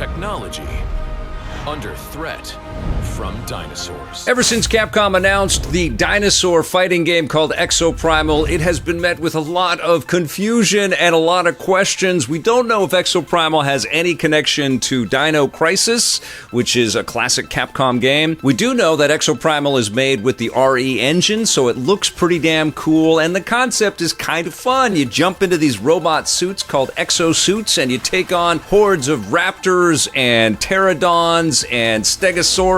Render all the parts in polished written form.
technology under threat from dinosaurs. Ever since Capcom announced the dinosaur fighting game called Exoprimal, it has been met with a lot of confusion and a lot of questions. We don't know if Exoprimal has any connection to Dino Crisis, which is a classic Capcom game. We do know that Exoprimal is made with the RE engine, so it looks pretty damn cool, and the concept is kind of fun. You jump into these robot suits called exosuits, and you take on hordes of raptors and pterodons and stegosaurus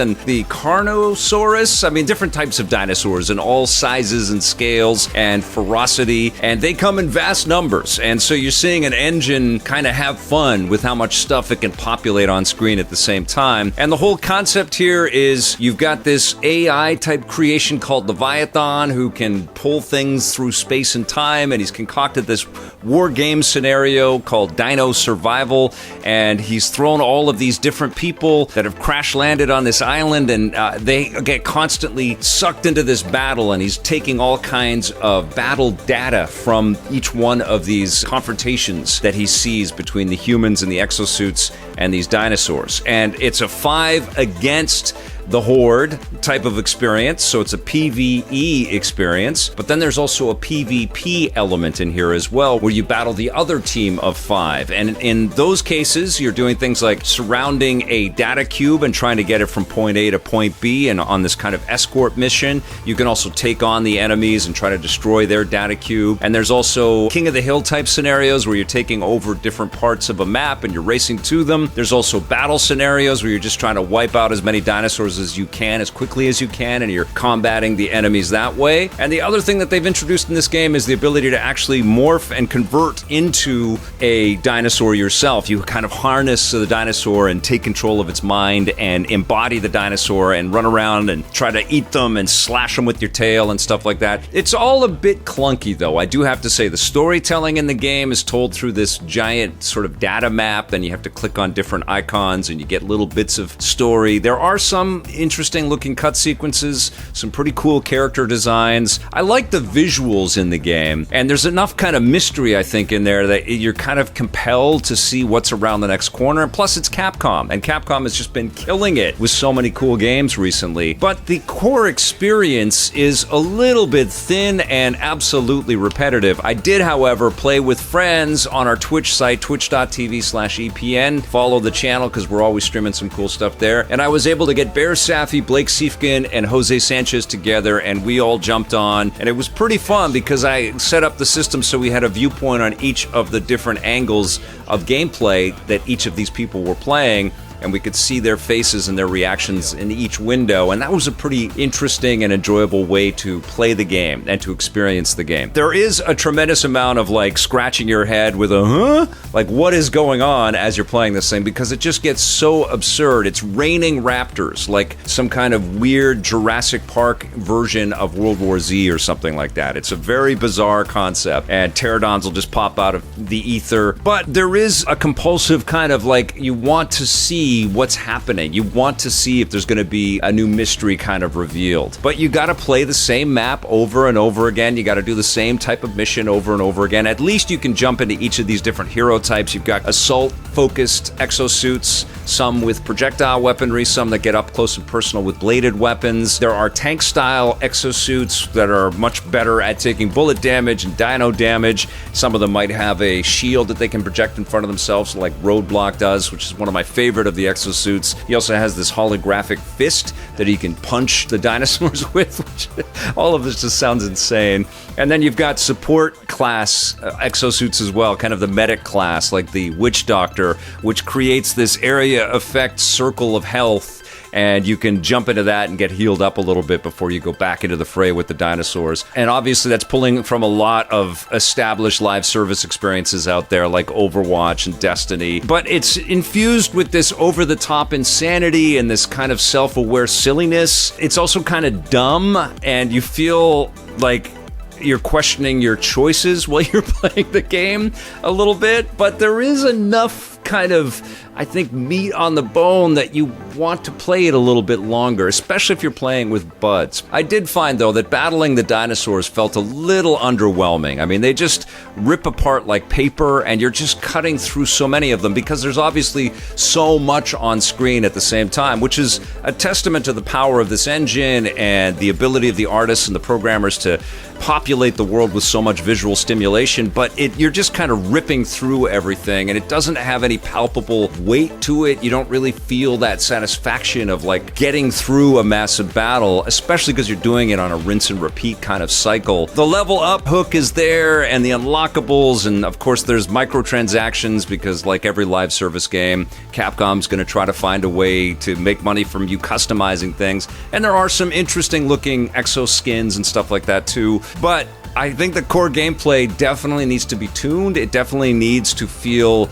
and the carnosaurus. I mean, different types of dinosaurs in all sizes and scales and ferocity, and they come in vast numbers. And so you're seeing an engine kind of have fun with how much stuff it can populate on screen at the same time. And the whole concept here is you've got this AI type creation called Leviathan who can pull things through space and time, and he's concocted this war game scenario called Dino Survival, and he's thrown all of these different people that have crash landed on this island, and they get constantly sucked into this battle, and he's taking all kinds of battle data from each one of these confrontations that he sees between the humans and the exosuits and these dinosaurs. And it's a 5 against the Horde type of experience, so it's a PvE experience, but then there's also a PvP element in here as well, where you battle the other team of 5. And in those cases, you're doing things like surrounding a data cube and trying to get it from point A to point B, and on this kind of escort mission. You can also take on the enemies and try to destroy their data cube. And there's also King of the Hill type scenarios where you're taking over different parts of a map and you're racing to them. There's also battle scenarios where you're just trying to wipe out as many dinosaurs as you can, as quickly as you can, and you're combating the enemies that way. And the other thing that they've introduced in this game is the ability to actually morph and convert into a dinosaur yourself. You kind of harness the dinosaur and take control of its mind and embody the dinosaur and run around and try to eat them and slash them with your tail and stuff like that. It's all a bit clunky, though. I do have to say the storytelling in the game is told through this giant sort of data map, and you have to click on different icons and you get little bits of story. There are some interesting looking cut sequences, some pretty cool character designs. I like the visuals in the game, and there's enough kind of mystery, I think, in there that you're kind of compelled to see what's around the next corner. And plus, it's Capcom, and Capcom has just been killing it with so many cool games recently. But the core experience is a little bit thin and absolutely repetitive. I did, however, play with friends on our Twitch site, twitch.tv/EPN. Follow the channel because we're always streaming some cool stuff there. And I was able to get Bear Safi, Blake Siefkin, and Jose Sanchez together, and we all jumped on. And it was pretty fun because I set up the system so we had a viewpoint on each of the different angles of gameplay that each of these people were playing, and we could see their faces and their reactions in each window, and that was a pretty interesting and enjoyable way to play the game and to experience the game. There is a tremendous amount of like scratching your head with a like what is going on as you're playing this thing, because it just gets so absurd. It's raining raptors, like some kind of weird Jurassic Park version of World War Z or something like that. It's a very bizarre concept, and pterodons will just pop out of the ether, but there is a compulsive kind of like, you want to see what's happening. You want to see if there's going to be a new mystery kind of revealed. But you got to play the same map over and over again. You got to do the same type of mission over and over again. At least you can jump into each of these different hero types. You've got assault-focused exosuits, some with projectile weaponry, some that get up close and personal with bladed weapons. There are tank-style exosuits that are much better at taking bullet damage and dino damage. Some of them might have a shield that they can project in front of themselves, like Roadblock does, which is one of my favorite of the exosuits. He also has this holographic fist that he can punch the dinosaurs with, which all of this just sounds insane. And then you've got support class exosuits as well, kind of the medic class, like the Witch Doctor, which creates this area effect circle of health, and you can jump into that and get healed up a little bit before you go back into the fray with the dinosaurs. And obviously that's pulling from a lot of established live service experiences out there like Overwatch and Destiny, but it's infused with this over-the-top insanity and this kind of self-aware silliness. It's also kind of dumb, and you feel like you're questioning your choices while you're playing the game a little bit, but there is enough kind of I think, meat on the bone that you want to play it a little bit longer, especially if you're playing with buds. I did find, though, that battling the dinosaurs felt a little underwhelming. I mean, they just rip apart like paper, and you're just cutting through so many of them because there's obviously so much on screen at the same time, which is a testament to the power of this engine and the ability of the artists and the programmers to populate the world with so much visual stimulation, but you're just kind of ripping through everything, and it doesn't have any palpable weight to it. You don't really feel that satisfaction of like getting through a massive battle, especially because you're doing it on a rinse and repeat kind of cycle. The level up hook is there, and the unlockables, and of course there's microtransactions because like every live service game, Capcom's going to try to find a way to make money from you customizing things, and there are some interesting looking exo skins and stuff like that too. But I think the core gameplay definitely needs to be tuned. It definitely needs to feel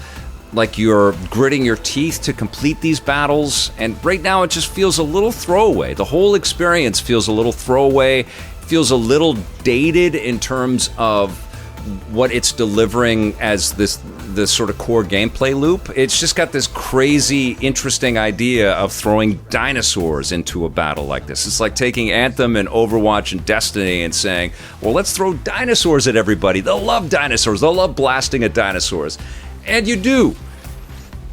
like you're gritting your teeth to complete these battles. And right now it just feels a little throwaway. The whole experience feels a little throwaway, feels a little dated in terms of what it's delivering as this sort of core gameplay loop. It's just got this crazy, interesting idea of throwing dinosaurs into a battle like this. It's like taking Anthem and Overwatch and Destiny and saying, well, let's throw dinosaurs at everybody. They'll love dinosaurs. They'll love blasting at dinosaurs. And you do,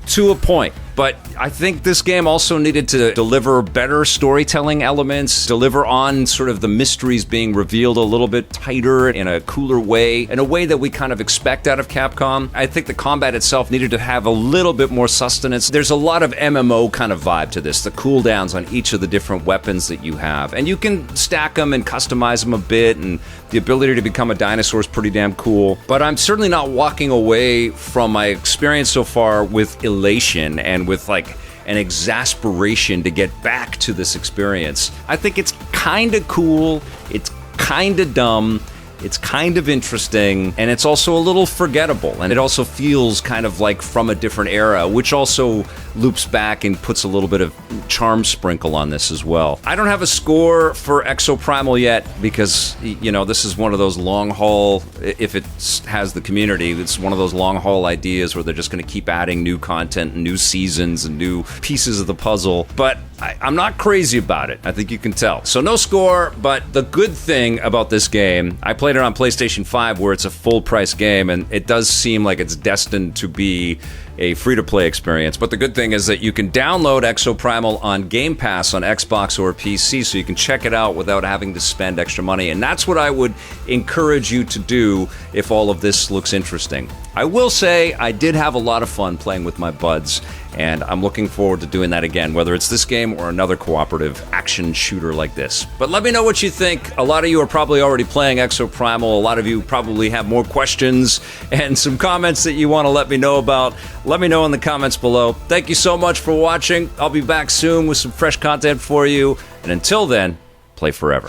to a point. But I think this game also needed to deliver better storytelling elements, deliver on sort of the mysteries being revealed a little bit tighter in a cooler way, in a way that we kind of expect out of Capcom. I think the combat itself needed to have a little bit more sustenance. There's a lot of MMO kind of vibe to this, the cooldowns on each of the different weapons that you have. And you can stack them and customize them a bit, and the ability to become a dinosaur is pretty damn cool. But I'm certainly not walking away from my experience so far with elation and with like an exasperation to get back to this experience. I think it's kind of cool, it's kind of dumb, it's kind of interesting, and it's also a little forgettable, and it also feels kind of like from a different era, which also loops back and puts a little bit of charm sprinkle on this as well. I don't have a score for Exoprimal yet because, you know, this is one of those long haul, if it has the community, it's one of those long haul ideas where they're just going to keep adding new content and new seasons and new pieces of the puzzle, but I'm not crazy about it. I think you can tell. So no score, but the good thing about this game, I played it on PlayStation 5 where it's a full price game, and it does seem like it's destined to be a free-to-play experience. But the good thing is that you can download Exoprimal on Game Pass on Xbox or PC, so you can check it out without having to spend extra money. And that's what I would encourage you to do if all of this looks interesting. I will say I did have a lot of fun playing with my buds, and I'm looking forward to doing that again, whether it's this game or another cooperative action shooter like this. But let me know what you think. A lot of you are probably already playing Exoprimal. A lot of you probably have more questions and some comments that you want to let me know about. Let me know in the comments below. Thank you so much for watching. I'll be back soon with some fresh content for you. And until then, play forever.